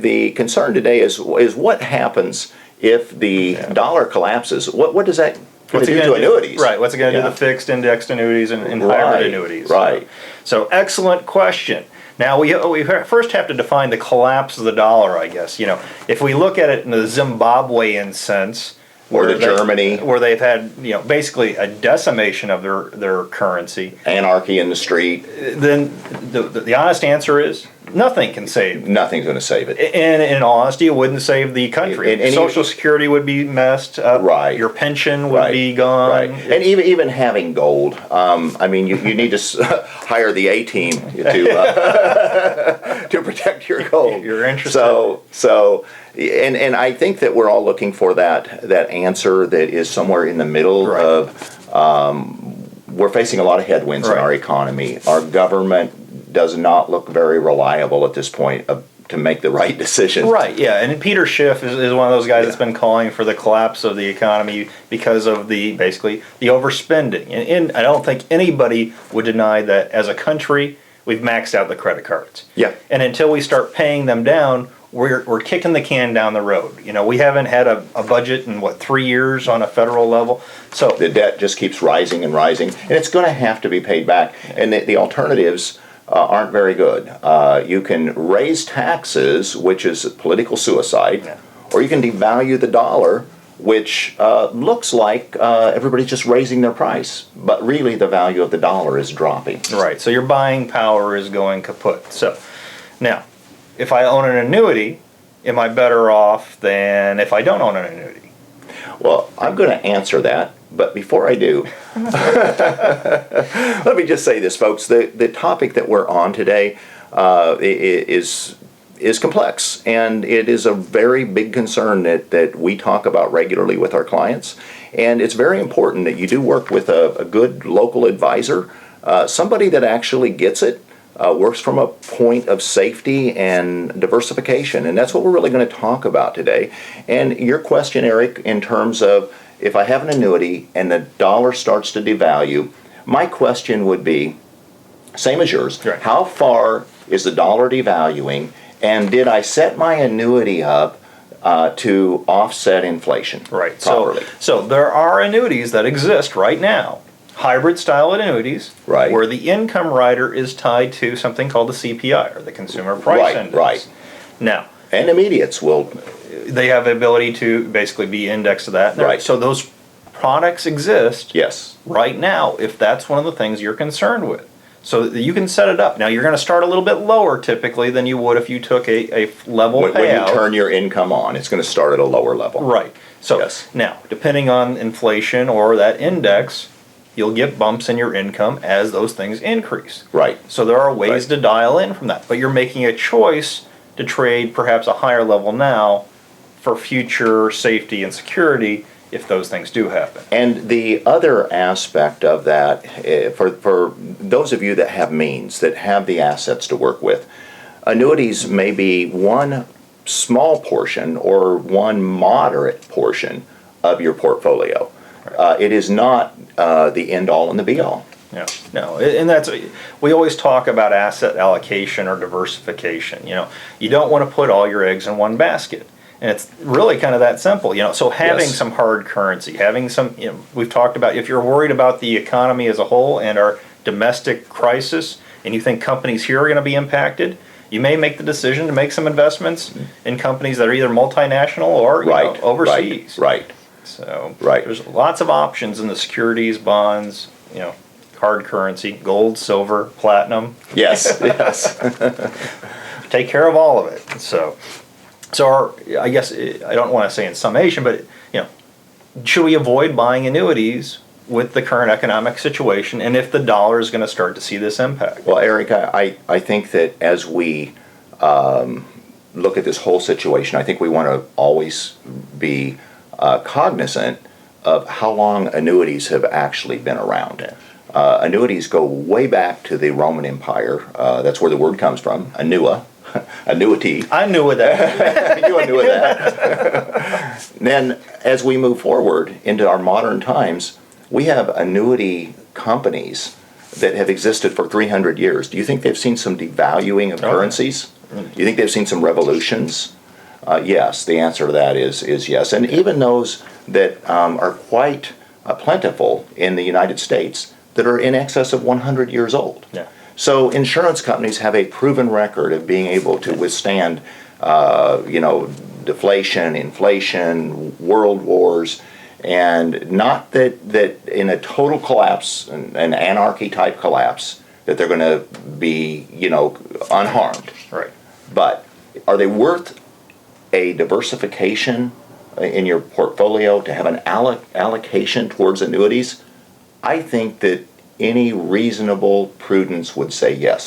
The concern today is what happens if the dollar collapses. What does that do to annuities? Right. What's it going to do to fixed indexed annuities and hybrid annuities? Right. So excellent question. Now we first have to define the collapse of the dollar, I guess. If we look at it in the Zimbabwean sense, or Germany, where they've had basically a decimation of their currency, anarchy in the street, then the honest answer is nothing can save. Nothing's going to save it. And in all honesty, it wouldn't save the country. And Social Security would be messed up. Right. Your pension would be gone. Right. And even having gold, you need to hire the A-team to protect your gold. You're interested. And I think that we're all looking for that answer that is somewhere in the middle of. We're facing a lot of headwinds in our economy. Our government does not look very reliable at this point to make the right decision. Right, yeah, and Peter Schiff is one of those guys that's been calling for the collapse of the economy because of basically the overspending. And I don't think anybody would deny that as a country, we've maxed out the credit cards. Yeah. And until we start paying them down, we're kicking the can down the road. We haven't had a budget in 3 years on a federal level. So the debt just keeps rising and rising, and it's going to have to be paid back. And the alternatives aren't very good. You can raise taxes, which is political suicide, or you can devalue the dollar, which looks like everybody's just raising their price, but really the value of the dollar is dropping. Right, so your buying power is going kaput. So now, if I own an annuity, am I better off than if I don't own an annuity? Well, I'm going to answer that, but before I do, let me just say this, folks. The topic that we're on today is complex, and it is a very big concern that we talk about regularly with our clients. And it's very important that you do work with a good local advisor, somebody that actually gets it, works from a point of safety and diversification. And that's what we're really going to talk about today. And your question, Eric, in terms of if I have an annuity and the dollar starts to devalue, my question would be, same as yours, how far is the dollar devaluing, and did I set my annuity up to offset inflation properly? So there are annuities that exist right now, hybrid style annuities, where the income rider is tied to something called the CPI, or the Consumer Price Index. Right. Now, and immediates they have the ability to basically be indexed to that. Right. So those products exist right now if that's one of the things you're concerned with. So you can set it up. Now you're going to start a little bit lower typically than you would if you took a level payout. When you turn your income on, it's going to start at a lower level. Right. So now, depending on inflation or that index, you'll get bumps in your income as those things increase. Right. So there are ways to dial in from that. But you're making a choice to trade perhaps a higher level now for future safety and security if those things do happen. And the other aspect of that, for those of you that have means, that have the assets to work with, annuities may be one small portion or one moderate portion of your portfolio. It is not the end-all and the be-all. No, and we always talk about asset allocation or diversification. You don't want to put all your eggs in one basket. And it's really kind of that simple, So having some hard currency, having some, we've talked about, if you're worried about the economy as a whole and our domestic crisis, and you think companies here are going to be impacted, you may make the decision to make some investments in companies that are either multinational or overseas. Right. So there's lots of options in the securities, bonds, hard currency, gold, silver, platinum. Yes. Take care of all of it. So I guess I don't want to say in summation, but should we avoid buying annuities with the current economic situation, and if the dollar is going to start to see this impact? Well, Eric, I think that as we look at this whole situation, I think we want to always be cognizant of how long annuities have actually been around. Annuities go way back to the Roman Empire. That's where the word comes from, annua. Annuity. I knew that. You knew that. Then, as we move forward into our modern times, we have annuity companies that have existed for 300 years. Do you think they've seen some devaluing of currencies? Do you think they've seen some revolutions? Yes, the answer to that is yes. And even those that are quite plentiful in the United States that are in excess of 100 years old. Yeah. So insurance companies have a proven record of being able to withstand, deflation, inflation, world wars, and not that in a total collapse, an anarchy type collapse, that they're going to be, unharmed. Right. But are they worth a diversification in your portfolio to have an allocation towards annuities? I think that any reasonable prudence would say yes.